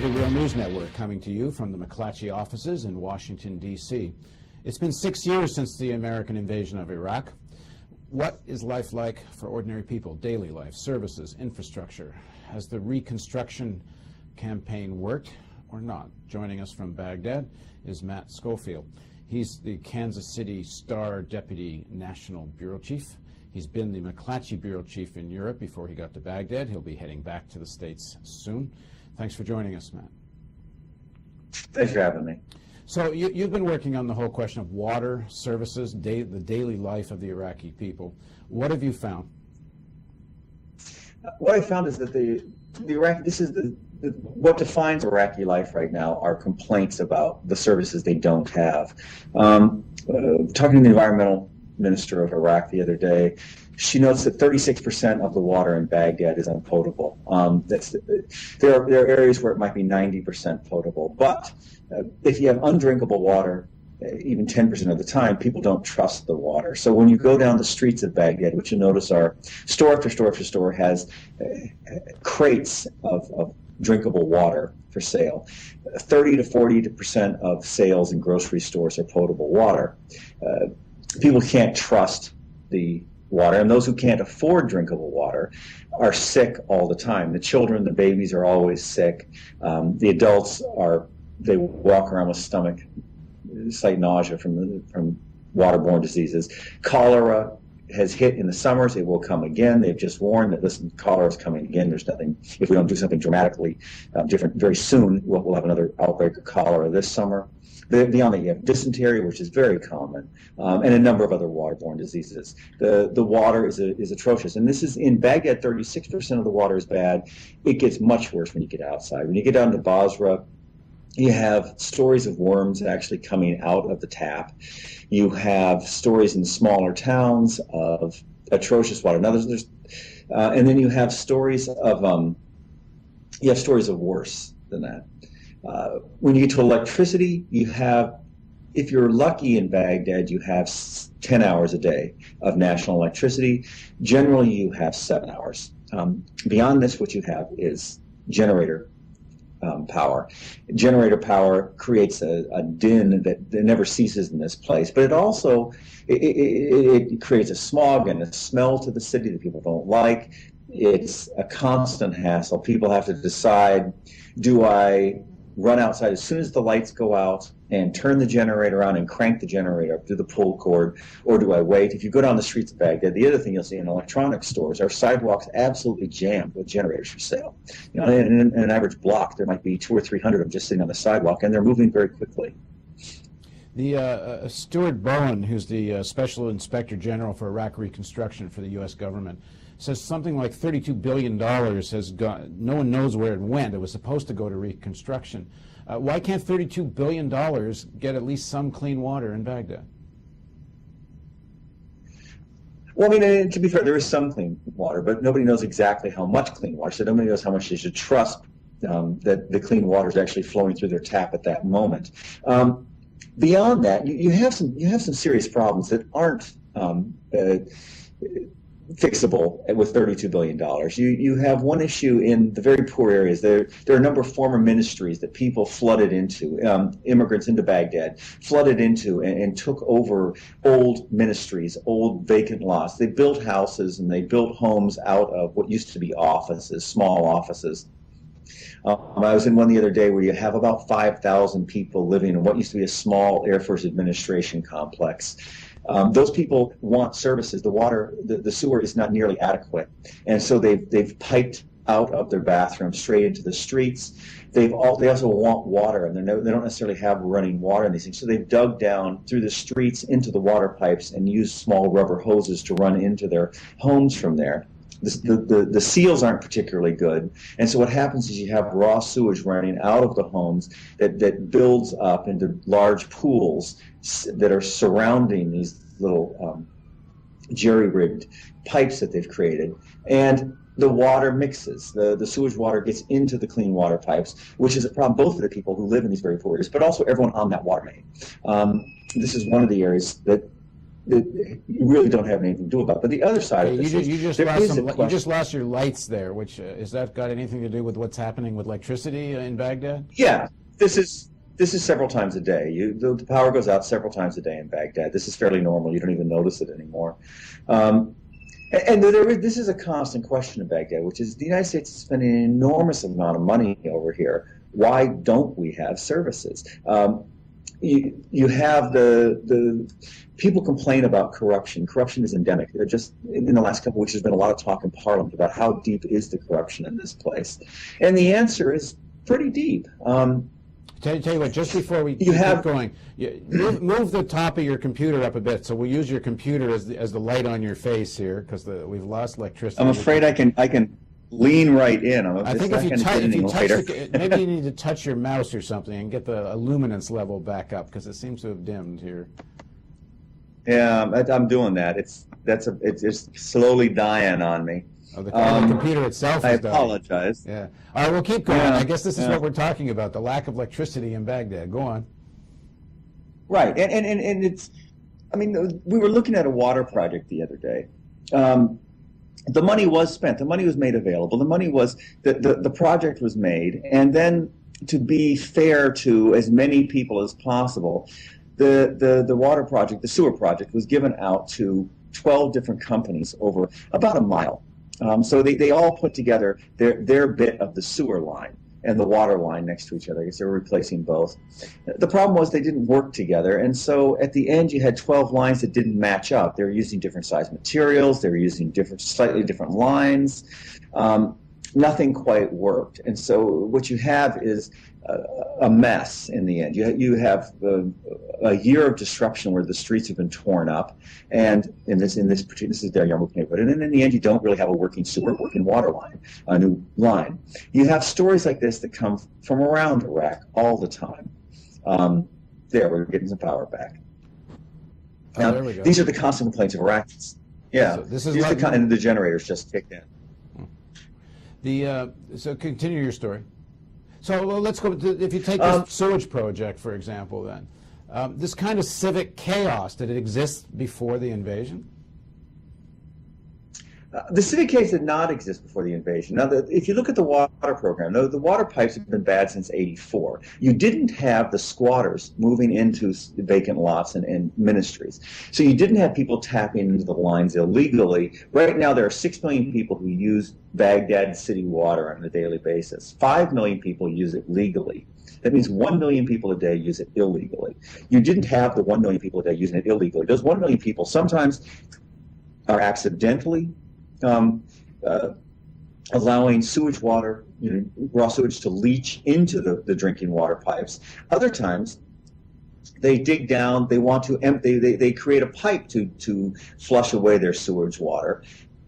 the Real News Network, coming to you from the McClatchy offices in Washington, D.C. It's been 6 years since the American invasion of Iraq. What is life like for ordinary people? Daily life, services, infrastructure. Has the reconstruction campaign worked or not? Joining us from Baghdad is Matt Schofield. He's the Kansas City Star Deputy National Bureau Chief. He's been the McClatchy Bureau Chief in Europe before he got to Baghdad. He'll be heading back to the States soon. Thanks for joining us, Matt. Thanks for having me. So you've been working on the whole question of water, services, the daily life of the Iraqi people. What have you found? What I found is that the Iraqi, this is what defines Iraqi life right now are complaints about the services they don't have. Talking to the environmental minister of Iraq the other day, she notes that 36% of the water in Baghdad is unpotable. There are areas where it might be 90% potable, but if you have undrinkable water, even 10% of the time, people don't trust the water. So when you go down the streets of Baghdad, what you'll notice are store after store after store has crates of drinkable water for sale. 30 to 40% of sales in grocery stores are potable water. People can't trust the water, and those who can't afford drinkable water are sick all the time. The children, the babies are always sick. The adults they walk around with slight nausea from waterborne diseases. Cholera has hit in the summers. It will come again. They've just warned that, listen, cholera is coming again. There's nothing, if we don't do something dramatically different very soon, we'll have another outbreak of cholera this summer. Beyond that, you have dysentery, which is very common, and a number of other waterborne diseases. The water is atrocious, and this is in Baghdad. 36% of the water is bad. It gets much worse when you get outside. When you get down to Basra, you have stories of worms actually coming out of the tap. You have stories in smaller towns of atrocious water. Now, and then you have stories of worse than that. When you get to electricity, you have, if you're lucky in Baghdad, you have 10 hours a day of national electricity. Generally, you have 7 hours. Beyond this, what you have is generator power. Generator power creates a din that never ceases in this place, but it also it creates a smog and a smell to the city that people don't like. It's a constant hassle. People have to decide, do I run outside as soon as the lights go out and turn the generator on and crank the generator up through the pull cord, or do I wait? If you go down the streets of Baghdad, the other thing you'll see in electronics stores are sidewalks absolutely jammed with generators for sale. You know, in an average block, there might be 200 or 300 of them just sitting on the sidewalk, and they're moving very quickly. The Stuart Bowen, who's the Special Inspector General for Iraq Reconstruction for the U.S. government, says something like $32 billion has gone. No one knows where it went. It was supposed to go to reconstruction. Why can't $32 billion get at least some clean water in Baghdad? Well, I mean, to be fair, there is some clean water, but nobody knows exactly how much clean water, so nobody knows how much they should trust that the clean water is actually flowing through their tap at that moment. Beyond that, you have some serious problems that aren't fixable with $32 billion. You have one issue in the very poor areas. There are a number of former ministries that people flooded into, immigrants into Baghdad, flooded into and took over old ministries, old vacant lots. They built houses and they built homes out of what used to be offices, small offices. I was in one the other day where you have about 5,000 people living in what used to be a small Air Force administration complex. Those people want services. The water, the sewer is not nearly adequate, and so they've piped out of their bathrooms straight into the streets. They also want water, and they don't necessarily have running water in these things. So they've dug down through the streets into the water pipes and used small rubber hoses to run into their homes from there. The seals aren't particularly good, and so what happens is you have raw sewage running out of the homes that builds up into large pools that are surrounding these little jerry-rigged pipes that they've created, and the water mixes. The sewage water gets into the clean water pipes, which is a problem both for the people who live in these very poor areas, but also everyone on that water main. This is one of the areas that you really don't have anything to do about. But the other side of this is You there is a you just lost your lights there, which is that got anything to do with what's happening with electricity in Baghdad? Yeah, this is several times a day. The power goes out several times a day in Baghdad. This is fairly normal. You don't even notice it anymore. And this is a constant question in Baghdad, which is the United States is spending an enormous amount of money over here. Why don't we have services? You have the people complain about corruption. Corruption is endemic. They're just in the last couple of weeks, there's been a lot of talk in Parliament about how deep is the corruption in this place, and the answer is pretty deep. Tell you what, just before we keep going, move the top of your computer up a bit, so we'll use your computer as the light on your face here, because we've lost electricity. I'm afraid I can lean right in. I think if you touch maybe you need to touch your mouse or something and get the luminance level back up, because it seems to have dimmed here. Yeah, I'm doing that. It's just slowly dying on me. Oh, the computer itself is I dying. apologize. Yeah. All right, we'll keep going. Yeah, I guess this is what we're talking about, the lack of electricity in Baghdad. Go on. Right, and it's, I mean, we were looking at a water project the other day. The money was spent. The money was made available. The money was, the project was made. And then, to be fair to as many people as possible, the water project, the sewer project, was given out to 12 different companies over about a mile. So they all put together their bit of the sewer line and the water line next to each other. I guess they were replacing both. The problem was they didn't work together, and so at the end you had 12 lines that didn't match up. They were using different size materials. They were using slightly different lines. Nothing quite worked, and so what you have is a mess in the end. You have a year of disruption where the streets have been torn up, and this is their Yarmouk neighborhood. And then in the end, you don't really have a working water line, a new line. You have stories like this that come from around Iraq all the time. There, we're getting some power back. Now, there we go. These are the constant complaints of Iraqis. Yeah, so and the generators just kicked in. So continue your story. So let's go to, if you take this sewage project, for example, then. This kind of civic chaos, did it exist before the invasion? The civic case did not exist before the invasion. Now, if you look at the water program, the water pipes have been bad since '84. You didn't have the squatters moving into vacant lots and ministries. So you didn't have people tapping into the lines illegally. Right now, there are 6 million people who use Baghdad city water on a daily basis. 5 million people use it legally. That means 1 million people a day use it illegally. You didn't have the 1 million people a day using it illegally. Those 1 million people sometimes are accidentally allowing sewage water, raw sewage, to leach into the drinking water pipes. Other times, they dig down. They want to they create a pipe to flush away their sewage water.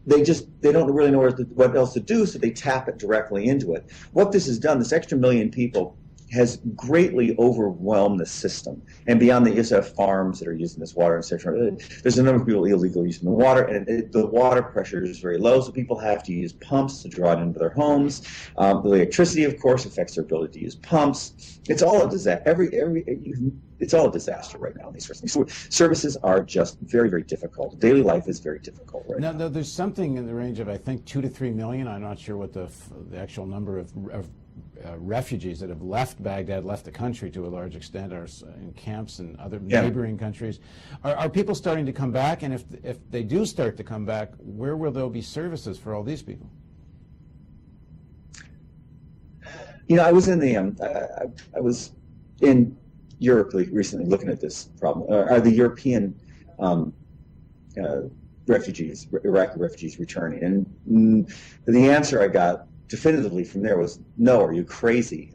They don't really know what else to do, so they tap it directly into it. What this has done, this extra million people, has greatly overwhelmed the system. And beyond that, you also have farms that are using this water, etc. There's a number of people illegally using the water, and the water pressure is very low, so people have to use pumps to draw it into their homes. The electricity, of course, affects their ability to use pumps. It's all a disaster. It's all a disaster right now. These services are just very, very difficult. Daily life is very difficult right now. Now, there's something in the range of, I think, 2 to 3 million. I'm not sure what the actual number of refugees that have left Baghdad, left the country to a large extent, are in camps in other neighboring countries. Are people starting to come back? And if they do start to come back, where will there be services for all these people? I was in I was in Europe recently looking at this problem. Are the European refugees, Iraqi refugees, returning? And the answer I got definitively from there was, no, are you crazy?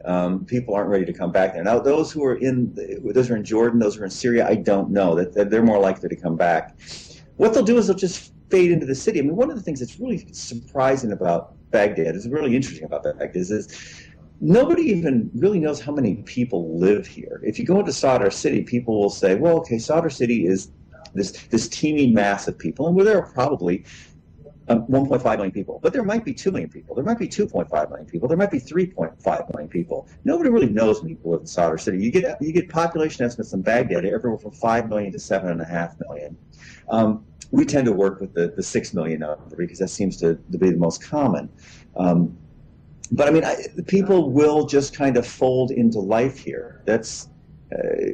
People aren't ready to come back there. Now, those who are in Jordan, those who are in Syria, I don't know. That they're more likely to come back. What they'll do is they'll just fade into the city. I mean, one of the things that's really surprising about Baghdad, is really interesting about Baghdad, is nobody even really knows how many people live here. If you go into Sadr City, people will say, well, okay, Sadr City is this teeming mass of people, and there are probably 1.5 million people, but there might be 2 million people. There might be 2.5 million people. There might be 3.5 million people. Nobody really knows when people live in Sadr City. You get population estimates in Baghdad everywhere from 5 million to 7.5 million. We tend to work with the 6 million number because that seems to be the most common. But I mean, people will just kind of fold into life here. That's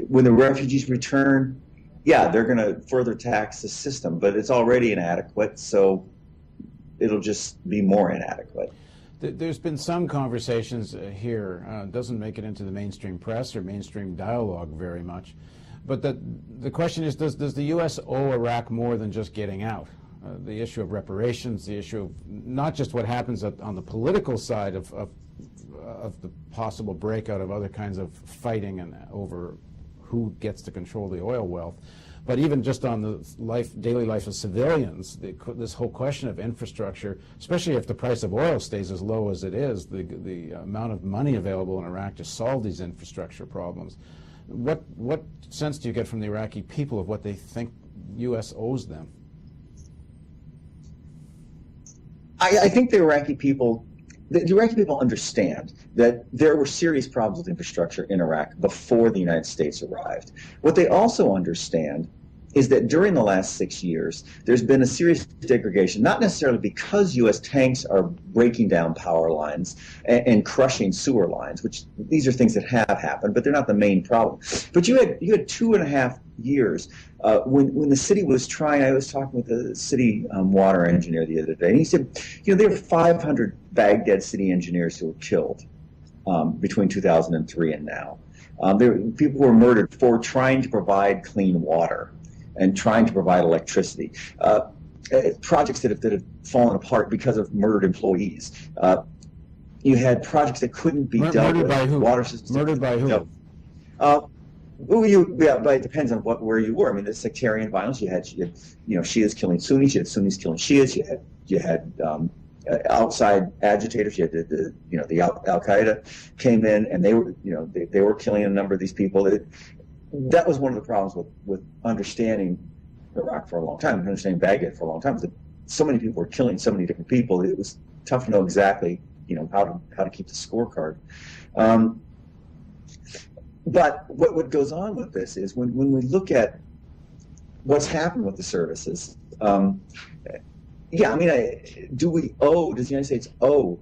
when the refugees return. Yeah, they're going to further tax the system, but it's already inadequate, so it'll just be more inadequate. There's been some conversations here, doesn't make it into the mainstream press or mainstream dialogue very much, but the question is, does the U.S. owe Iraq more than just getting out? The issue of reparations, the issue of not just what happens on the political side of the possible breakout of other kinds of fighting and over who gets to control the oil wealth, but even just on the daily life of civilians, this whole question of infrastructure, especially if the price of oil stays as low as it is, the amount of money available in Iraq to solve these infrastructure problems. What sense do you get from the Iraqi people of what they think U.S. owes them? I think the Iraqi people understand that there were serious problems with infrastructure in Iraq before the United States arrived. What they also understand is that during the last 6 years, there's been a serious degradation, not necessarily because U.S. tanks are breaking down power lines and crushing sewer lines, which these are things that have happened, but they're not the main problem. But you had 2.5 years when the city was trying. I was talking with a city water engineer the other day, and he said, there were 500 Baghdad city engineers who were killed between 2003 and now. People were murdered for trying to provide clean water and trying to provide electricity. Projects that have fallen apart because of murdered employees. You had projects that couldn't be dealt with. Murdered by who? Water systems. Murdered by who? But it depends on where you were. I mean, the sectarian violence. You had Shias killing Sunnis. You had Sunnis killing Shias. You had outside agitators. You had the Al Qaeda came in, and they were killing a number of these people. That was one of the problems with understanding Iraq for a long time, understanding Baghdad for a long time. That so many people were killing so many different people. It was tough to know exactly how to keep the scorecard. But what goes on with this is when we look at what's happened with the services, does the United States owe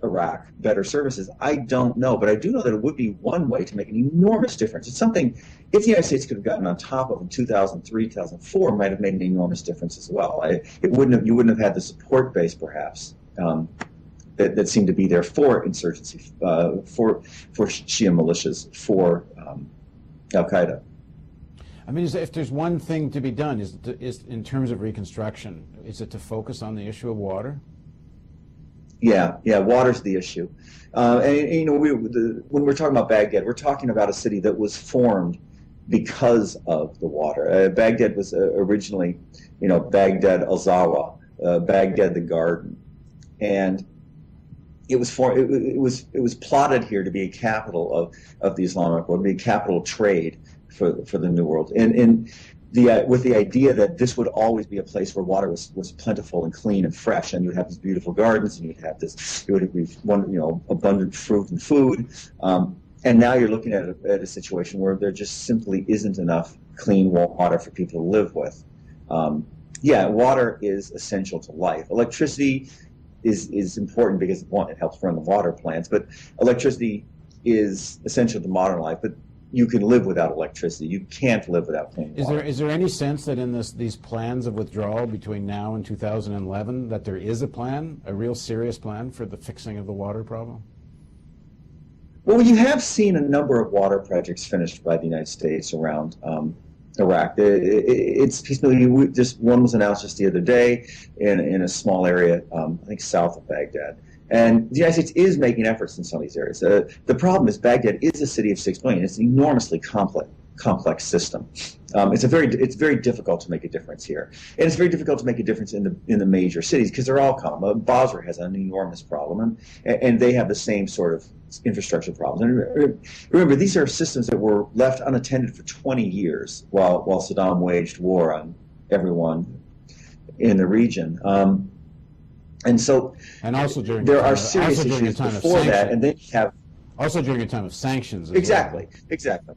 Iraq better services? I don't know, but I do know that it would be one way to make an enormous difference. It's something, if the United States could have gotten on top of in 2003, 2004, might have made an enormous difference as well. You wouldn't have had the support base, perhaps, that seemed to be there for insurgency, for Shia militias, for Al Qaeda. I mean, if there's one thing to be done, is in terms of reconstruction, is it to focus on the issue of water? Yeah, water's the issue. When we're talking about Baghdad, we're talking about a city that was formed because of the water. Baghdad was originally, Baghdad al-Zawa, Baghdad the garden, and it was plotted here to be a capital of the Islamic world, be a capital of trade for the New World, and with the idea that this would always be a place where water was plentiful and clean and fresh, and you'd have these beautiful gardens, and you would have abundant fruit and food, and now you're looking at a situation where there just simply isn't enough clean water for people to live with. Water is essential to life. Electricity is important because, one, it helps run the water plants, but electricity is essential to modern life. But you can live without electricity. You can't live without clean water. Is there any sense that in these plans of withdrawal between now and 2011 that there is a plan, a real serious plan for the fixing of the water problem? Well, you have seen a number of water projects finished by the United States around Iraq. It's piecemeal. One was announced just the other day in a small area, I think south of Baghdad. And the United States is making efforts in some of these areas. The problem is Baghdad is a city of 6 million. It's an enormously complex system. It's very difficult to make a difference here, and it's very difficult to make a difference in the major cities because they're all common. Basra has an enormous problem, and they have the same sort of infrastructure problems. And remember, these are systems that were left unattended for 20 years while Saddam waged war on everyone in the region. And so And also during there a time are of- serious also during a issues time of before that, sanction- and then you have Also during a time of sanctions as exactly, well. exactly.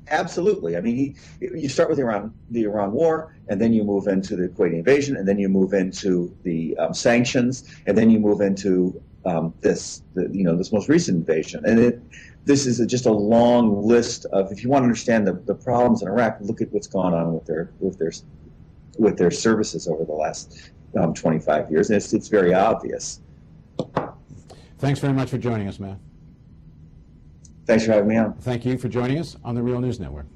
Absolutely. I mean, you start with the Iran war, and then you move into the Kuwaiti invasion, and then you move into the sanctions, and then you move into this most recent invasion. And this is just a long list of. If you want to understand the problems in Iraq, look at what's gone on with their services over the last 25 years, and it's very obvious. Thanks very much for joining us, Matt. Thanks for having me on. Thank you for joining us on the Real News Network.